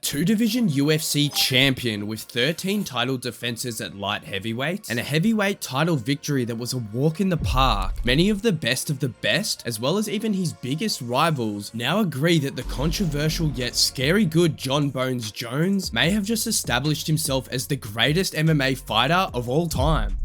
two-division UFC champion with 13 title defenses at light heavyweight and a heavyweight title victory that was a walk in the park. Many of the best, as well as even his biggest rivals, now agree that the controversial yet scary good Jon Bones Jones may have just established himself as the greatest MMA fighter of all time.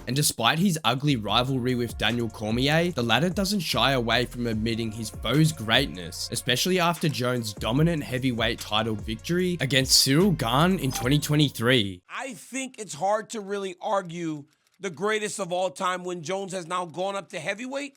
And despite his ugly rivalry with Daniel Cormier, the latter doesn't shy away from admitting his foe's greatness, especially after Jones' dominant heavyweight title victory against Ciryl Gane in 2023. I think it's hard to really argue the greatest of all time when Jones has now gone up to heavyweight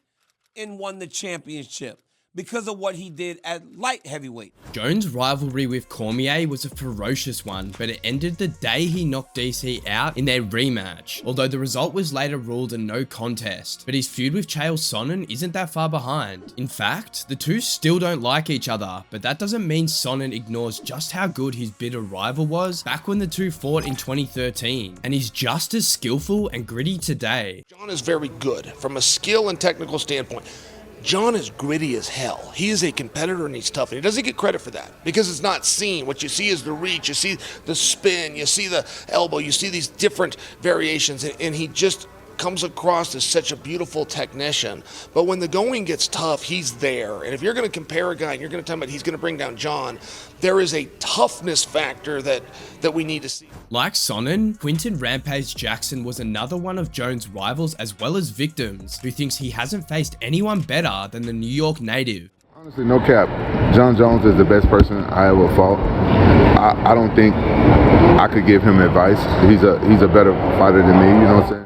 and won the championship because of what he did at light heavyweight. Jones' rivalry with Cormier was a ferocious one, but it ended the day he knocked DC out in their rematch, although the result was later ruled a no contest. But his feud with Chael Sonnen isn't that far behind. In fact, the two still don't like each other, but that doesn't mean Sonnen ignores just how good his bitter rival was back when the two fought in 2013, and he's just as skillful and gritty today. Jon is very good from a skill and technical standpoint. Jon is gritty as hell. He is a competitor and he's tough. And he doesn't get credit for that because it's not seen. What you see is the reach, you see the spin, you see the elbow, you see these different variations. And he just comes across as such a beautiful technician. But when the going gets tough, he's there. And if you're going to compare a guy and you're going to tell him that he's going to bring down Jon, there is a toughness factor that we need to see. Like Sonnen, Quinton Rampage Jackson was another one of Jones' rivals as well as victims, who thinks he hasn't faced anyone better than the New York native. Honestly, no cap. Jon Jones is the best person I ever fought. I don't think I could give him advice. He's a better fighter than me, you know what I'm saying?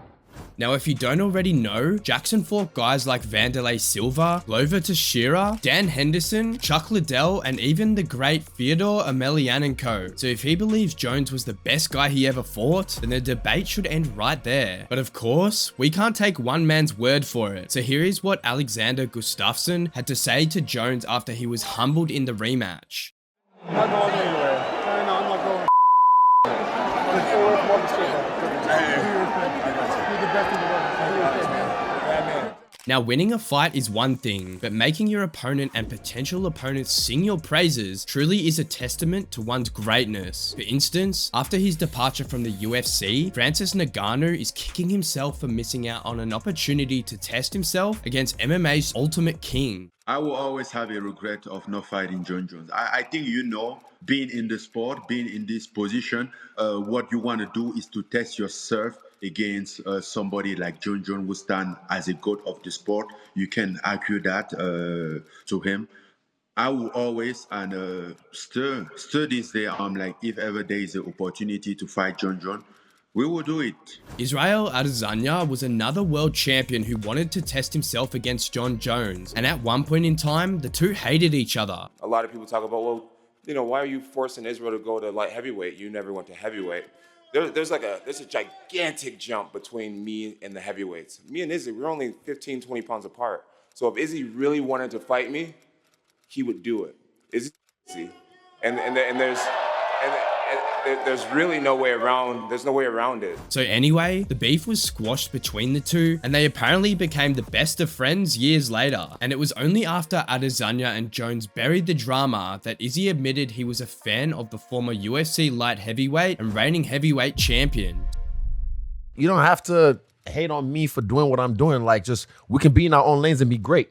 Now, if you don't already know, Jackson fought guys like Wanderlei Silva, Glover Teixeira, Dan Henderson, Chuck Liddell, and even the great Fyodor Emelianenko. So if he believes Jones was the best guy he ever fought, then the debate should end right there. But of course, we can't take one man's word for it. So here is what Alexander Gustaffson had to say to Jones after he was humbled in the rematch. I'm not going anywhere. I'm not going. Now, winning a fight is one thing, but making your opponent and potential opponents sing your praises truly is a testament to one's greatness. For instance, after his departure from the UFC, Francis Ngannou is kicking himself for missing out on an opportunity to test himself against MMA's ultimate king. I will always have a regret of not fighting Jon Jones. I think, you know, being in the sport, being in this position, what you want to do is to test yourself against somebody like Jon Jones, who stand as a GOAT of the sport. You can argue that to him. I will always, and still this day, I'm like, if ever there is an opportunity to fight Jon Jones, we will do it. Israel Adesanya was another world champion who wanted to test himself against Jon Jones, and at one point in time, the two hated each other. A lot of people talk about, well, you know, why are you forcing Israel to go to light heavyweight? You never went to heavyweight. There's a gigantic jump between me and the heavyweights. Me and Izzy, we're only 15, 20 pounds apart. So if Izzy really wanted to fight me, he would do it. Izzy, and there's really no way around. There's no way around it. So anyway, the beef was squashed between the two, and they apparently became the best of friends years later. And it was only after Adesanya and Jones buried the drama that Izzy admitted he was a fan of the former UFC light heavyweight and reigning heavyweight champion. You don't have to hate on me for doing what I'm doing. Like, just, we can be in our own lanes and be great.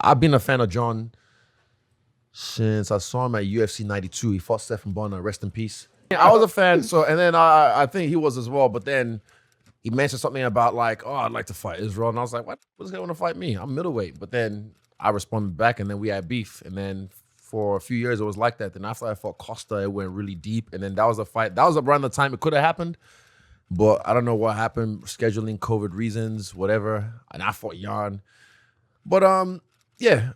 I've been a fan of Jon since I saw him at UFC 92. He fought Stephen Bonner, rest in peace. I was a fan, so, and then I think he was as well, but then he mentioned something about like, oh, I'd like to fight Israel, and I was like, what? What's going to fight me? I'm middleweight. But then I responded back, and then we had beef, and then for a few years it was like that. Then after I fought Costa, it went really deep, and then that was a fight. That was around the time it could have happened, but I don't know what happened, scheduling, COVID reasons, whatever, and I fought Jan. But yeah.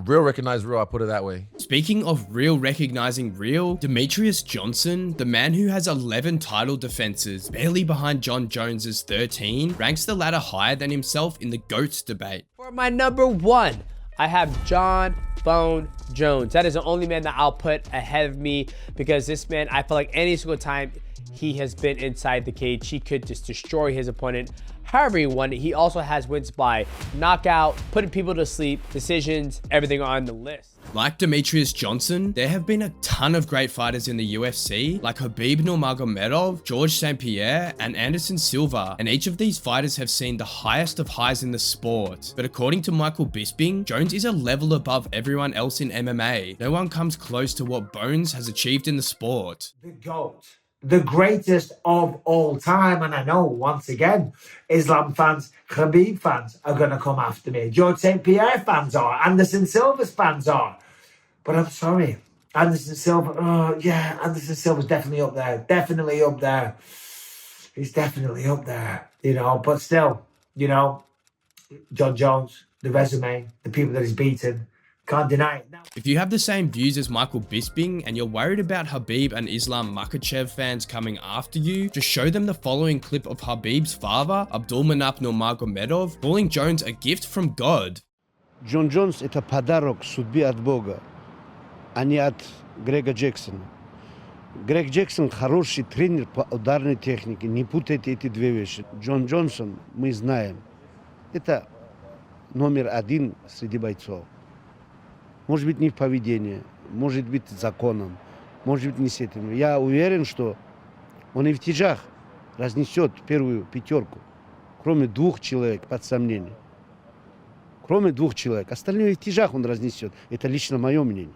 Real recognize real, I put it that way. Speaking of real recognizing real, Demetrious Johnson, the man who has 11 title defenses, barely behind Jon Jones's 13, ranks the latter higher than himself in the GOATs debate. For my number one, I have Jon Bones Jones. That is the only man that I'll put ahead of me because this man, I feel like any single time he has been inside the cage. He could just destroy his opponent however he wanted. He also has wins by knockout, putting people to sleep, decisions, everything on the list. Like Demetrious Johnson, there have been a ton of great fighters in the UFC, like Khabib Nurmagomedov, George St. Pierre, and Anderson Silva, and each of these fighters have seen the highest of highs in the sport. But according to Michael Bisping, Jones is a level above everyone else in MMA. No one comes close to what Bones has achieved in the sport. The GOAT. The greatest of all time. And I know, once again, Islam fans, Khabib fans are going to come after me. George St. Pierre fans are. Anderson Silva's fans are. But I'm sorry. Anderson Silva, oh yeah, Anderson Silva's definitely up there. Definitely up there. He's definitely up there, you know. But still, you know, Jon Jones, the resume, the people that he's beaten, can't deny it. If you have the same views as Michael Bisping and you're worried about Khabib and Islam Makhachev fans coming after you, just show them the following clip of Khabib's father, Abdulmanap Nurmagomedov, calling Jones a gift from God. Jon Jones – это подарок судьбы от Бога, а не от Грега Джексона. Грег Джексон – хороший тренер по ударной технике. Не путайте эти две вещи. Jon Johnson, мы знаем, это номер один среди бойцов. Может быть, не в поведении, может быть, законом, может быть, не с этим. Я уверен, что он и в тяжах разнесет первую пятерку, кроме двух человек под сомнением. Кроме двух человек. Остальные в тяжах он разнесет. Это лично мое мнение.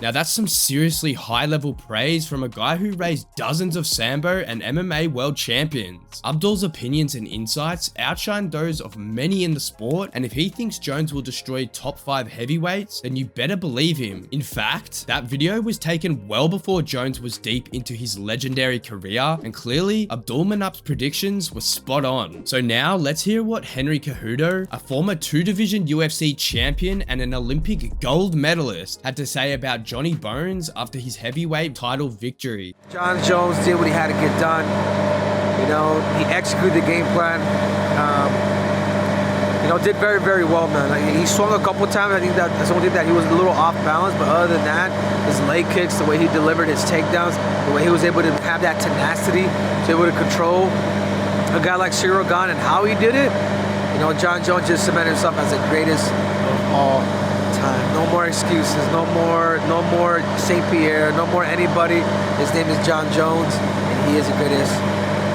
Now that's some seriously high-level praise from a guy who raised dozens of Sambo and MMA world champions. Abdul's opinions and insights outshine those of many in the sport, and if he thinks Jones will destroy top 5 heavyweights, then you better believe him. In fact, that video was taken well before Jones was deep into his legendary career, and clearly Abdulmanap's predictions were spot on. So now let's hear what Henry Cejudo, a former 2-division UFC champion and an Olympic gold medalist, had to say about Johnny Bones after his heavyweight title victory. Jon Jones did what he had to get done. You know, he executed the game plan. You know, did very, very well, man. Like, he swung a couple times. I think that's the only thing that he was a little off balance. But other than that, his leg kicks, the way he delivered his takedowns, the way he was able to have that tenacity, to be able to control a guy like Ciryl Gane and how he did it. You know, Jon Jones just cemented himself as the greatest of all time. No more excuses, no more St. Pierre, no more anybody. His name is Jon Jones, and he is the greatest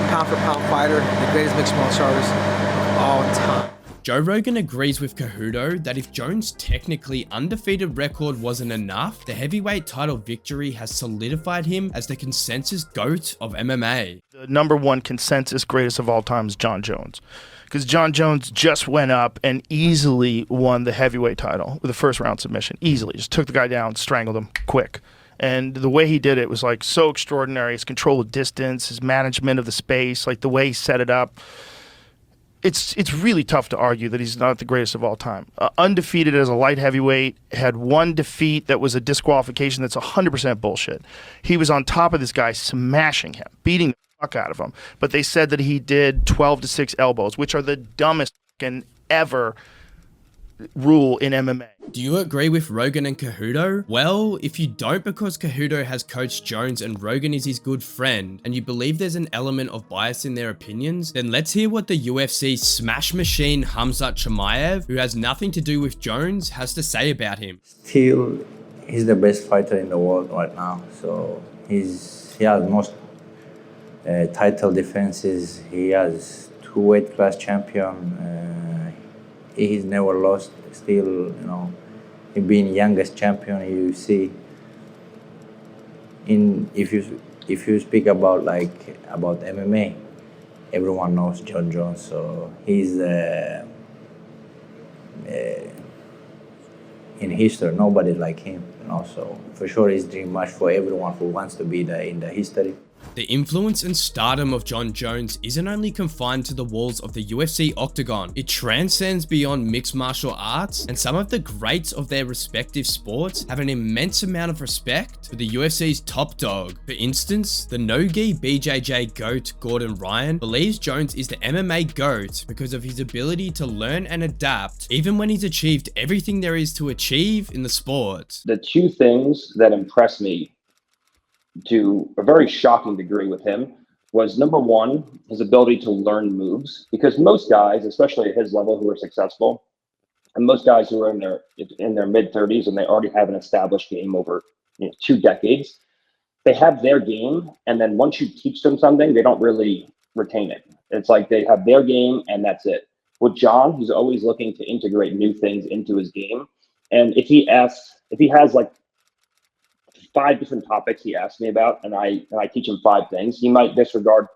pound-for-pound fighter, the greatest mixed martial artist of all time. Joe Rogan agrees with Cejudo that if Jones' technically undefeated record wasn't enough, the heavyweight title victory has solidified him as the consensus GOAT of MMA. The #1 consensus greatest of all time is Jon Jones. Because Jon Jones just went up and easily won the heavyweight title with a first-round submission. Easily. Just took the guy down, strangled him, quick. And the way he did it was like so extraordinary. His control of distance, his management of the space, like the way he set it up. It's really tough to argue that he's not the greatest of all time. Undefeated as a light heavyweight, had one defeat that was a disqualification that's 100% bullshit. He was on top of this guy, smashing him, beating the fuck out of him. But they said that he did 12-6 elbows, which are the dumbest fucking ever rule in MMA. Do you agree with Rogan and Cejudo? Well, if you don't because Cejudo has coached Jones and Rogan is his good friend, and you believe there's an element of bias in their opinions, then let's hear what the UFC smash machine Khamzat Chimaev, who has nothing to do with Jones, has to say about him. Still, he's the best fighter in the world right now. So he has most title defenses. He has 2 weight class champion. He's never lost. Still, you know, he being youngest champion in UFC. If you speak about MMA, everyone knows Jon Jones. So he's in history. Nobody like him. You know, so for sure, he's dream match for everyone who wants to be in the history. The influence and stardom of Jon Jones isn't only confined to the walls of the UFC octagon, it transcends beyond mixed martial arts, and some of the greats of their respective sports have an immense amount of respect for the UFC's top dog. For instance, the no-gi BJJ GOAT Gordan Ryan believes Jones is the MMA GOAT because of his ability to learn and adapt even when he's achieved everything there is to achieve in the sport. The 2 things that impress me to a very shocking degree with him was, number one, his ability to learn moves. Because most guys, especially at his level, who are successful, and most guys who are in their mid-30s and they already have an established game over 2 decades, they have their game, and then once you teach them something, they don't really retain it. It's like they have their game and that's it. With Jon, he's always looking to integrate new things into his game. And if he has like 5 different topics he asks me about, and I teach him 5 things, he might disregard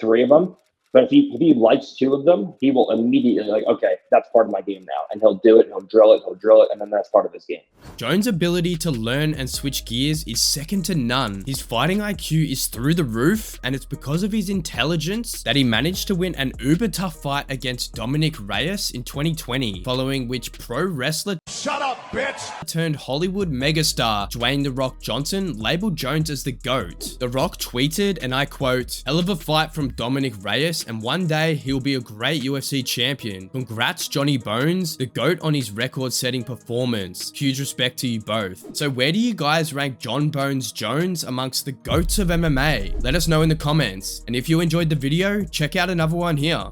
3 of them. But if he likes 2 of them, he will immediately like, okay, that's part of my game now. And he'll do it, he'll drill it, and then that's part of his game. Jones' ability to learn and switch gears is second to none. His fighting IQ is through the roof, and it's because of his intelligence that he managed to win an uber tough fight against Dominic Reyes in 2020, following which pro wrestler "Shut up, bitch!" turned Hollywood megastar Dwayne "The Rock" Johnson labeled Jones as the GOAT. The Rock tweeted, and I quote, "Hell of a fight from Dominic Reyes, and one day he'll be a great UFC champion. Congrats Johnny Bones, the GOAT on his record-setting performance. Huge respect to you both." So where do you guys rank Jon Bones Jones amongst the GOATs of MMA? Let us know in the comments. And if you enjoyed the video, check out another one here.